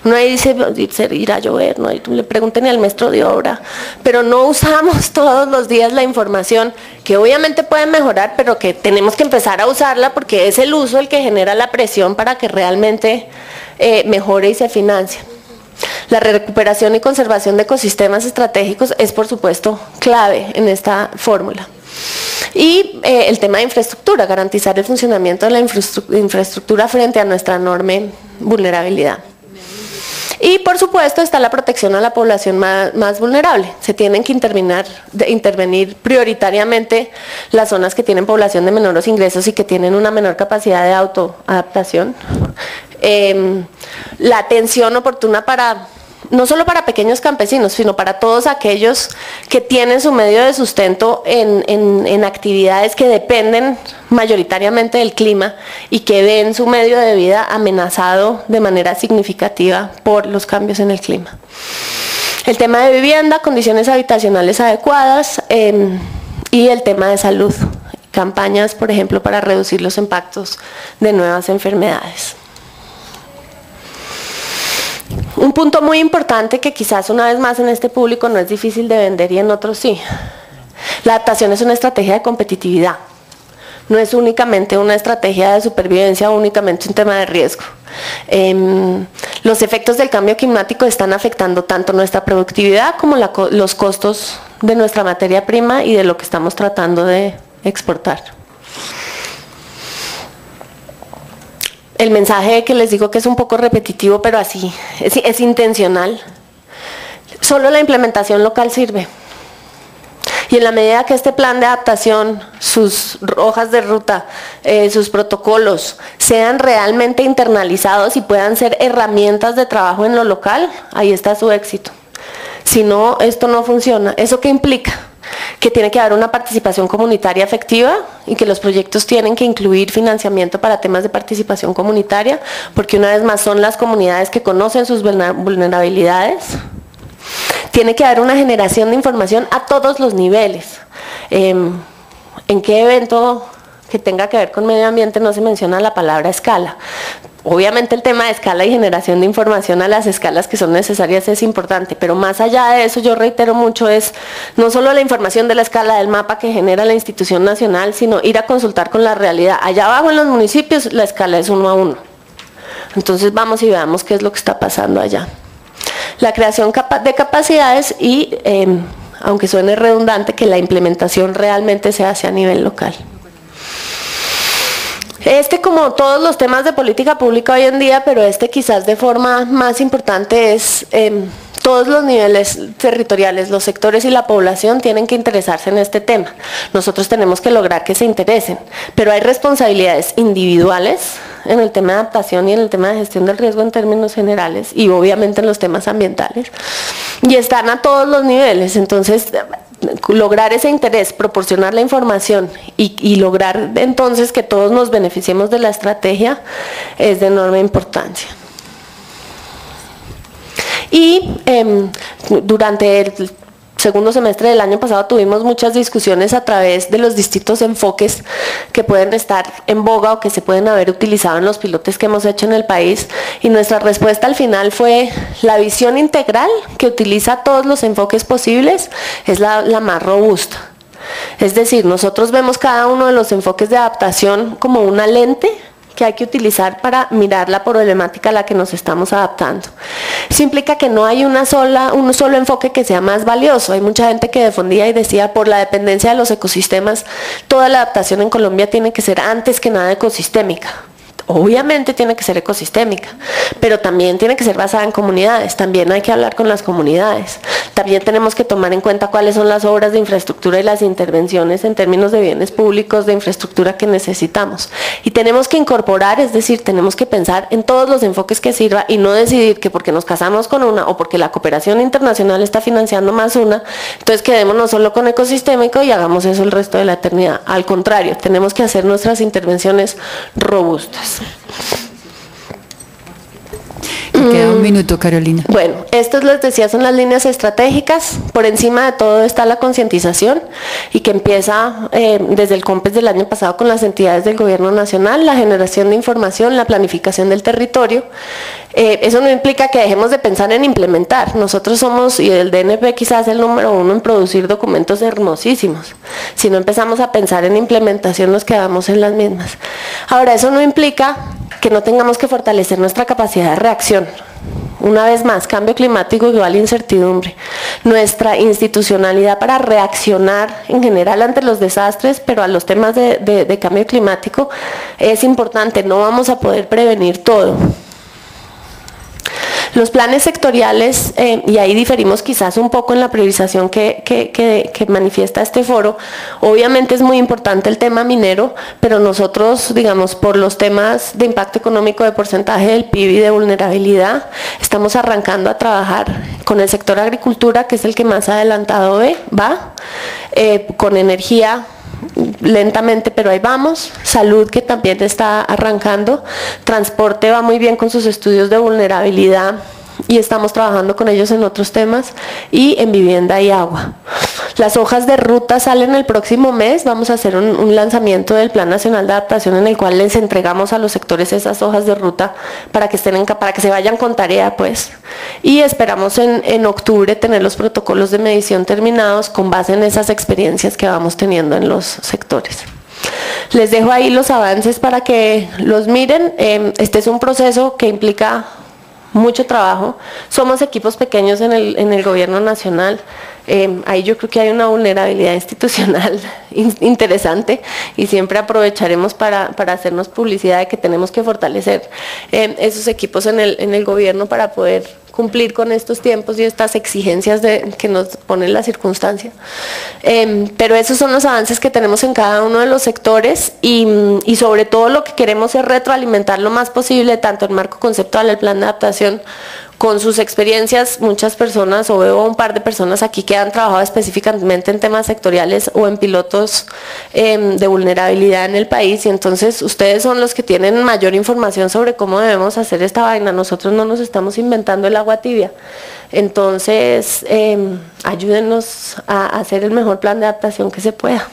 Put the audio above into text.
Uno ahí dice, irá a llover, ¿no? Y tú le pregunten al maestro de obra, pero no usamos todos los días la información, que obviamente puede mejorar, pero que tenemos que empezar a usarla porque es el uso el que genera la presión para que realmente mejore y se financie. La recuperación y conservación de ecosistemas estratégicos es, por supuesto, clave en esta fórmula. Y el tema de infraestructura, garantizar el funcionamiento de la infraestructura frente a nuestra enorme vulnerabilidad. Y por supuesto está la protección a la población más vulnerable. Se tienen que intervenir prioritariamente las zonas que tienen población de menores ingresos y que tienen una menor capacidad de autoadaptación. La atención oportuna no solo para pequeños campesinos, sino para todos aquellos que tienen su medio de sustento en actividades que dependen mayoritariamente del clima y que ven su medio de vida amenazado de manera significativa por los cambios en el clima. El tema de vivienda, condiciones habitacionales adecuadas y el tema de salud. Campañas, por ejemplo, para reducir los impactos de nuevas enfermedades. Un punto muy importante que quizás una vez más en este público no es difícil de vender y en otros sí. La adaptación es una estrategia de competitividad. No es únicamente una estrategia de supervivencia o únicamente un tema de riesgo. Los efectos del cambio climático están afectando tanto nuestra productividad como los costos de nuestra materia prima y de lo que estamos tratando de exportar. El mensaje que les digo que es un poco repetitivo, pero así, es intencional. Solo la implementación local sirve. Y en la medida que este plan de adaptación, sus hojas de ruta, sus protocolos, sean realmente internalizados y puedan ser herramientas de trabajo en lo local, ahí está su éxito. Si no, esto no funciona. ¿Eso qué implica? Que tiene que haber una participación comunitaria efectiva y que los proyectos tienen que incluir financiamiento para temas de participación comunitaria, porque una vez más son las comunidades que conocen sus vulnerabilidades. Tiene que haber una generación de información a todos los niveles. ¿En qué evento que tenga que ver con medio ambiente no se menciona la palabra escala? Obviamente el tema de escala y generación de información a las escalas que son necesarias es importante, pero más allá de eso yo reitero mucho es no solo la información de la escala del mapa que genera la institución nacional, sino ir a consultar con la realidad. Allá abajo en los municipios la escala es 1 a 1. Entonces vamos y veamos qué es lo que está pasando allá. La creación de capacidades y, aunque suene redundante, que la implementación realmente se hace a nivel local. Como todos los temas de política pública hoy en día, pero quizás de forma más importante es todos los niveles territoriales, los sectores y la población tienen que interesarse en este tema. Nosotros tenemos que lograr que se interesen, pero hay responsabilidades individuales en el tema de adaptación y en el tema de gestión del riesgo en términos generales y obviamente en los temas ambientales, y están a todos los niveles. Entonces lograr ese interés, proporcionar la información y lograr entonces que todos nos beneficiemos de la estrategia es de enorme importancia. Y durante el segundo semestre del año pasado tuvimos muchas discusiones a través de los distintos enfoques que pueden estar en boga o que se pueden haber utilizado en los pilotos que hemos hecho en el país, y nuestra respuesta al final fue la visión integral que utiliza todos los enfoques posibles es la más robusta. Es decir, nosotros vemos cada uno de los enfoques de adaptación como una lente que hay que utilizar para mirar la problemática a la que nos estamos adaptando. Eso implica que no hay un solo enfoque que sea más valioso. Hay mucha gente que defendía y decía, por la dependencia de los ecosistemas, toda la adaptación en Colombia tiene que ser antes que nada ecosistémica. Obviamente tiene que ser ecosistémica, pero también tiene que ser basada en comunidades. También hay que hablar con las comunidades. También tenemos que tomar en cuenta cuáles son las obras de infraestructura y las intervenciones en términos de bienes públicos de infraestructura que necesitamos. Y tenemos que incorporar, es decir, tenemos que pensar en todos los enfoques que sirva y no decidir que porque nos casamos con una o porque la cooperación internacional está financiando más una, entonces quedémonos solo con ecosistémico y hagamos eso el resto de la eternidad. Al contrario, tenemos que hacer nuestras intervenciones robustas. Queda un minuto, Carolina. Bueno, estas les decía son las líneas estratégicas. Por encima de todo está la concientización y que empieza desde el COMPES del año pasado con las entidades del gobierno nacional, la generación de información, la planificación del territorio, Eso no implica que dejemos de pensar en implementar. Nosotros somos, y el DNP quizás el número 1 en producir documentos hermosísimos. Si no empezamos a pensar en implementación, nos quedamos en las mismas. Ahora, eso no implica que no tengamos que fortalecer nuestra capacidad de reacción. Una vez más, cambio climático igual a incertidumbre. Nuestra institucionalidad para reaccionar en general ante los desastres, pero a los temas de cambio climático es importante. No vamos a poder prevenir todo. Los planes sectoriales, y ahí diferimos quizás un poco en la priorización que manifiesta este foro, obviamente es muy importante el tema minero, pero nosotros, digamos, por los temas de impacto económico, de porcentaje del PIB y de vulnerabilidad, estamos arrancando a trabajar con el sector agricultura, que es el que más adelantado va, con energía, lentamente, pero ahí vamos. Salud, que también está arrancando. Transporte va muy bien con sus estudios de vulnerabilidad y estamos trabajando con ellos en otros temas, y en vivienda y agua. Las hojas de ruta salen el próximo mes. Vamos a hacer un lanzamiento del Plan Nacional de Adaptación en el cual les entregamos a los sectores esas hojas de ruta para que se vayan con tarea, pues. Y esperamos en octubre tener los protocolos de medición terminados con base en esas experiencias que vamos teniendo en los sectores. Les dejo ahí los avances para que los miren. Este es un proceso que implica mucho trabajo. Somos equipos pequeños en el gobierno nacional. Ahí yo creo que hay una vulnerabilidad institucional interesante, y siempre aprovecharemos para hacernos publicidad de que tenemos que fortalecer esos equipos en el gobierno para poder cumplir con estos tiempos y estas exigencias que nos ponen la circunstancia. Pero esos son los avances que tenemos en cada uno de los sectores, y sobre todo lo que queremos es retroalimentar lo más posible, tanto el marco conceptual, el plan de adaptación, con sus experiencias. Muchas personas, o veo un par de personas aquí que han trabajado específicamente en temas sectoriales o en pilotos de vulnerabilidad en el país, y entonces ustedes son los que tienen mayor información sobre cómo debemos hacer esta vaina. Nosotros no nos estamos inventando el agua tibia. Entonces, ayúdenos a hacer el mejor plan de adaptación que se pueda.